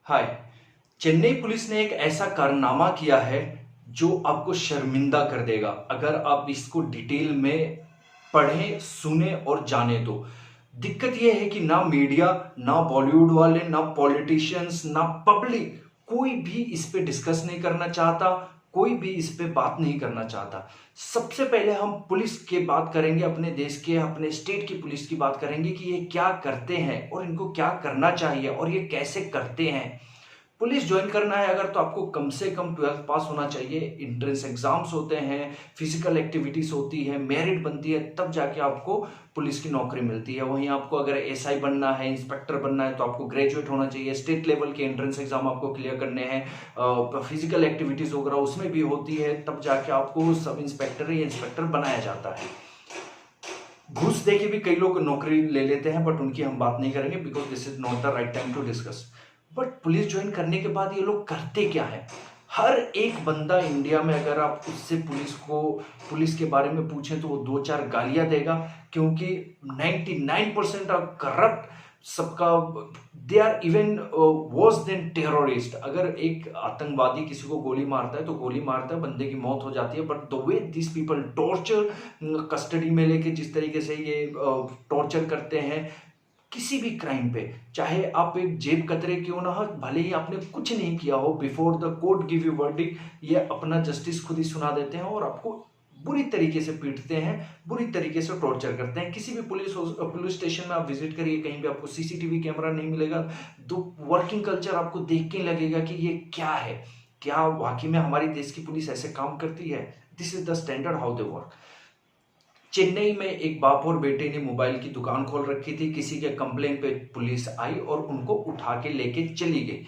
हाय। Chennai police ने एक ऐसा कारनामा किया है जो आपको शर्मिंदा कर देगा अगर आप इसको डिटेल में पढ़ें, सुने और जाने तो। दिक्कत यह है कि ना मीडिया, ना बॉलीवुड वाले, ना पॉलिटिशियंस, ना पब्लिक, कोई भी इस पे डिस्कस नहीं करना चाहता, कोई भी इस पे बात नहीं करना चाहता। सबसे पहले हम पुलिस की बात करेंगे, अपने देश के, अपने स्टेट की पुलिस की बात करेंगे कि ये क्या करते हैं और इनको क्या करना चाहिए और ये कैसे करते हैं। पुलिस ज्वाइन करना है अगर, तो आपको कम से कम 12th पास होना चाहिए। एंट्रेंस एग्जाम्स होते हैं, फिजिकल एक्टिविटीज होती है, मेरिट बनती है, तब जाके आपको पुलिस की नौकरी मिलती है। वहीं आपको अगर एसआई बनना है, इंस्पेक्टर बनना है, तो आपको ग्रेजुएट होना चाहिए। स्टेट लेवल के एंट्रेंस एग्जाम आपको क्लियर करने हैं, फिजिकल एक्टिविटीज वगैरह उसमें भी होती है, तब जाके आपको सब इंस्पेक्टर या इंस्पेक्टर बनाया जाता है। घूस देके भी कई लोग नौकरी ले लेते हैं, बट उनकी हम बात नहीं करेंगे because this is not the right time to discuss. But police join करने के बाद ये लोग करते क्या है? हर एक बंदा इंडिया में, अगर आप उससे पुलिस के बारे में पूछें तो वो दो चार गालियां देगा, क्योंकि 99% ऑफ करप्ट सबका। They are even worse than terrorist. अगर एक आतंकवादी किसी को गोली मारता है तो गोली मारता है, बंदे की मौत हो जाती है, but the way this people torture, custody में लेके जिस तरीके से ये टॉर्चर करते हैं किसी भी क्राइम पे, चाहे आप एक जेब कतरे क्यों ना हो, भले ही आपने कुछ नहीं किया हो, before the court give you verdict, ये अपना जस्टिस खुद ही सुना देते हैं और आपको बुरी तरीके से पीटते हैं, बुरी तरीके से टॉर्चर करते हैं। किसी भी पुलिस स्टेशन में आप विजिट करिए, कहीं भी आपको सीसीटीवी कैमरा नहीं मिलेगा, तो वर्किंग कल्चर आपको देख के लगेगा कि ये क्या है, क्या वाकई में हमारी देश की पुलिस ऐसे काम करती है? This is the standard how they work. Chennai में एक बाप और बेटे ने मोबाइल की दुकान खोल रखी थी। किसी के कंप्लेन पे पुलिस आई और उनको उठा के लेके चली गई।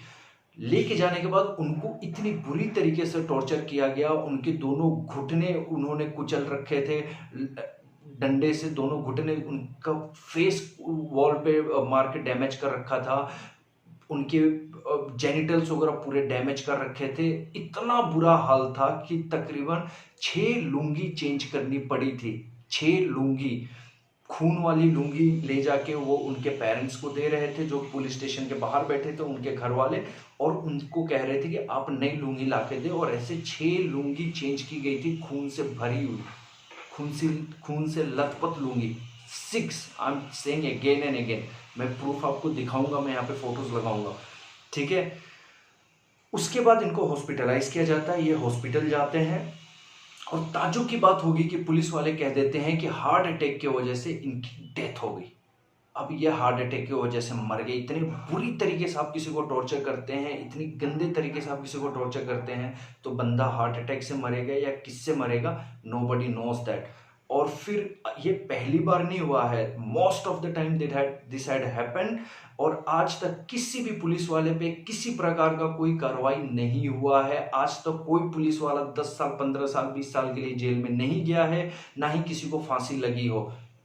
लेके जाने के बाद उनको इतनी बुरी तरीके से टॉर्चर किया गया, उनके दोनों घुटने उन्होंने कुचल रखे थे डंडे से, दोनों घुटने, उनका फेस वॉल पे मार के डैमेज कर रखा था, उनके जेनिटल्स वगैरह पूरे डैमेज कर रखे थे। इतना बुरा हाल था कि तकरीबन 6 लुंगी चेंज करनी पड़ी थी। 6 लुंगी, खून वाली लुंगी ले जाके वो उनके पेरेंट्स को दे रहे थे जो पुलिस स्टेशन के बाहर बैठे थे, उनके घर वाले, और उनको कह रहे थे कि आप नई लुंगी ला के दे। और ऐसे 6 लुंगी चेंज की गई थी, खून से भरी हुई, खून से लथपथ लुंगी। 6, आई am saying again and again, मैं प्रूफ आपको दिखाऊंगा, मैं यहाँ पे फोटोज लगाऊंगा, ठीक है। उसके बाद इनको हॉस्पिटलाइज किया जाता है, ये हॉस्पिटल जाते हैं और ताज्जुब की बात होगी कि पुलिस वाले कह देते हैं कि हार्ट अटैक की वजह से इनकी डेथ हो गई। अब ये हार्ट अटैक की वजह से मर गए। इतने बुरी तरीके से आप किसी को टॉर्चर करते हैं, इतनी गंदे तरीके से आप किसी को टॉर्चर करते हैं, तो बंदा हार्ट अटैक से मरेगा या किससे मरेगा, नोबडी नोज दैट। और फिर ये पहली बार नहीं हुआ है, most of the time this had happened. और आज तक किसी भी पुलिस वाले पे किसी प्रकार का कोई कार्रवाई नहीं हुआ है। आज तक कोई पुलिस वाला 10 साल, 15 साल, 20 साल के लिए जेल में नहीं गया है, ना ही किसी को फांसी लगी हो।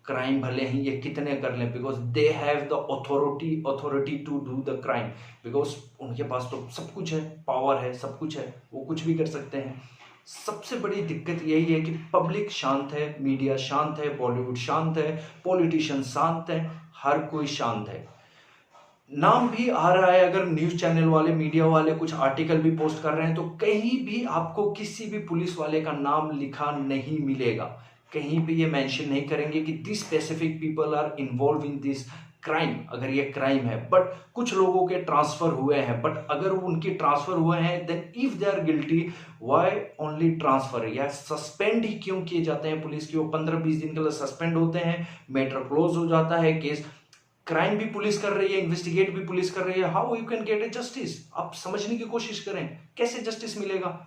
क्राइम भले ही ये कितने कर लें, because they have the authority to do the crime, because उनके पास तो सब कुछ है, पावर है, सब कुछ है, वो कुछ भी कर सकते हैं। सबसे बड़ी दिक्कत यही है कि पब्लिक शांत है, मीडिया शांत है, बॉलीवुड शांत है, पॉलिटिशियन शांत है, हर कोई शांत है। नाम भी आ रहा है, अगर न्यूज चैनल वाले, मीडिया वाले कुछ आर्टिकल भी पोस्ट कर रहे हैं, तो कहीं भी आपको किसी भी पुलिस वाले का नाम लिखा नहीं मिलेगा। कहीं भी ये मेंशन नहीं करेंगे कि this specific people are involve in this crime, अगर ये क्राइम है। बट कुछ लोगों के ट्रांसफर हुए हैं, बट अगर उनके ट्रांसफर हुए हैं, then if they are guilty, why only transfer, या सस्पेंड ही क्यों किए जाते हैं पुलिस के? वो 15-20 दिन के लिए सस्पेंड होते हैं, मैटर क्लोज हो जाता है, केस, क्राइम भी पुलिस कर रही है, इन्वेस्टिगेट भी पुलिस कर रही है। How you can get A justice? आप समझने की कोशिश करें, कैसे जस्टिस मिलेगा?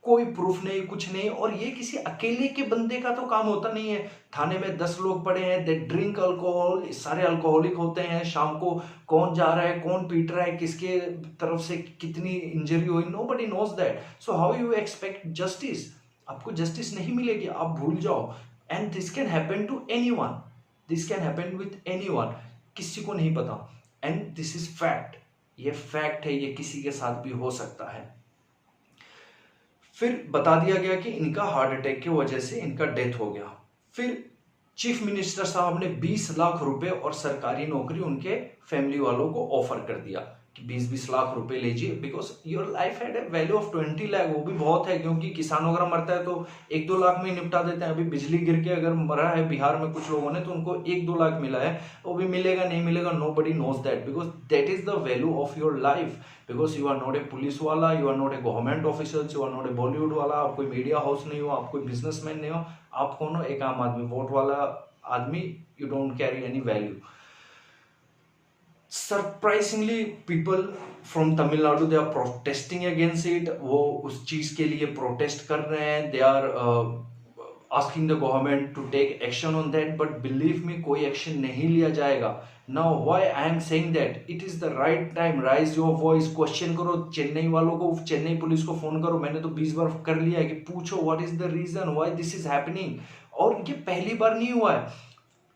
कोई प्रूफ नहीं, कुछ नहीं। और ये किसी अकेले के बंदे का तो काम होता नहीं है। थाने में 10 लोग पड़े हैं, दे ड्रिंक अल्कोहल, सारे अल्कोहलिक होते हैं। शाम को कौन जा रहा है, कौन पीट रहा है, किसके तरफ से कितनी इंजरी हुई, nobody knows that. So how you expect justice? आपको जस्टिस नहीं मिलेगी, आप भूल जाओ। And this can happen to anyone, this can happen with anyone, किसी को नहीं पता। एंड दिस इज फैक्ट, ये फैक्ट है, ये किसी के साथ भी हो सकता है। फिर बता दिया गया कि इनका हार्ट अटैक की वजह से इनका डेथ हो गया। फिर चीफ मिनिस्टर साहब ने 20 लाख रुपए और सरकारी नौकरी उनके फैमिली वालों को ऑफर कर दिया। कि 20-20 लाख रुपए लीजिए, because your life had a value of 20 lakh, वो भी बहुत है, क्योंकि किसान वगैरह मरता है तो 1-2 लाख में ही निपटा देते हैं। अभी बिजली गिर के अगर मरा है बिहार में कुछ लोगों ने, तो उनको 1-2 लाख मिला है, वो भी मिलेगा नहीं मिलेगा, no buddy knows that, because that is the value of your life, because you are not a police वाला, you are not a government officer, you are not a Bollywood वाला, आप कोई मीडिया हाउस नहीं हो, आप कोई बिजनेसमैन नहीं हो, आप कौन हो? एक आम आदमी, वोट वाला आदमी। You don't carry any value. Surprisingly people from Tamil Nadu they are protesting against it, वो उस चीज के लिए प्रोटेस्ट कर रहे हैं, they are asking the government to take action on that, but believe me कोई एक्शन नहीं लिया जाएगा। Now why I am saying that, it is the right time, raise your voice, question करो चेन्नई वालों को, चेन्नई पुलिस को फोन करो, मैंने तो 20 बार कर लिया है, कि पूछो what is the reason why this is happening. और ये पहली बार नहीं हुआ है,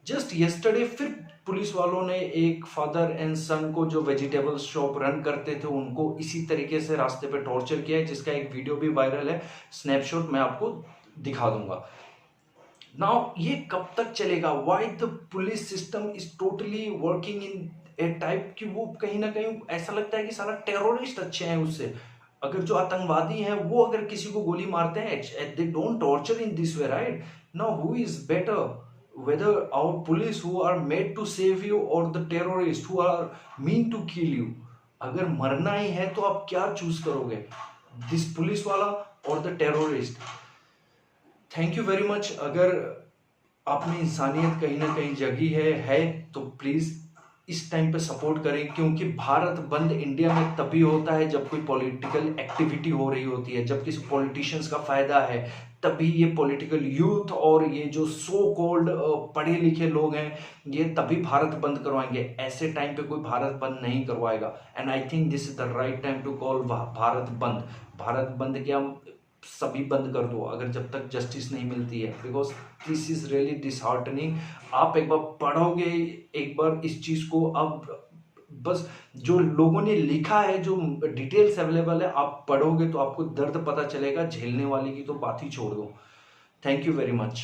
जस्ट यस्टरडे फिर पुलिस वालों ने एक फादर एंड सन को, जो वेजिटेबल शॉप रन करते थे, उनको इसी तरीके से रास्ते पे टॉर्चर किया है, जिसका एक वीडियो भी वायरल है, स्नैपशॉट मैं आपको दिखा दूंगा। नाउ ये कब तक चलेगा? Why the police system is totally working in A type कि वो कहीं ना कहीं ऐसा लगता है कि सारा टेररिस्ट अच्छे हैं उससे। अगर जो आतंकवादी हैं वो अगर किसी को गोली मारते हैं, they don't torture in this way, right? Now who is better, whether our police who are made to save you or the terrorists who are mean to kill you? अगर मरना ही है तो आप क्या चूज करोगे, दिस पुलिस वाला और the terrorist? Thank you very much. अगर आप में इंसानियत कहीं ना कहीं जगी है तो प्लीज इस टाइम पे सपोर्ट करें, क्योंकि भारत बंद इंडिया में तभी होता है जब कोई पॉलिटिकल एक्टिविटी हो रही होती है, जब किसी पॉलिटिशियंस का फायदा है, तभी ये पॉलिटिकल यूथ और ये जो सो कॉल्ड पढ़े लिखे लोग हैं, ये तभी भारत बंद करवाएंगे। ऐसे टाइम पे कोई भारत बंद नहीं करवाएगा। And I think this is the right time to call Bharat bandh. Bharat बंद क्या, सभी बंद कर दो अगर जब तक जस्टिस नहीं मिलती है, because this is really disheartening. आप एक बार पढ़ोगे एक बार इस चीज को, अब बस जो लोगों ने लिखा है, जो डिटेल्स अवेलेबल है, आप पढ़ोगे तो आपको दर्द पता चलेगा, झेलने वाले की तो बात ही छोड़ दो। Thank you very much.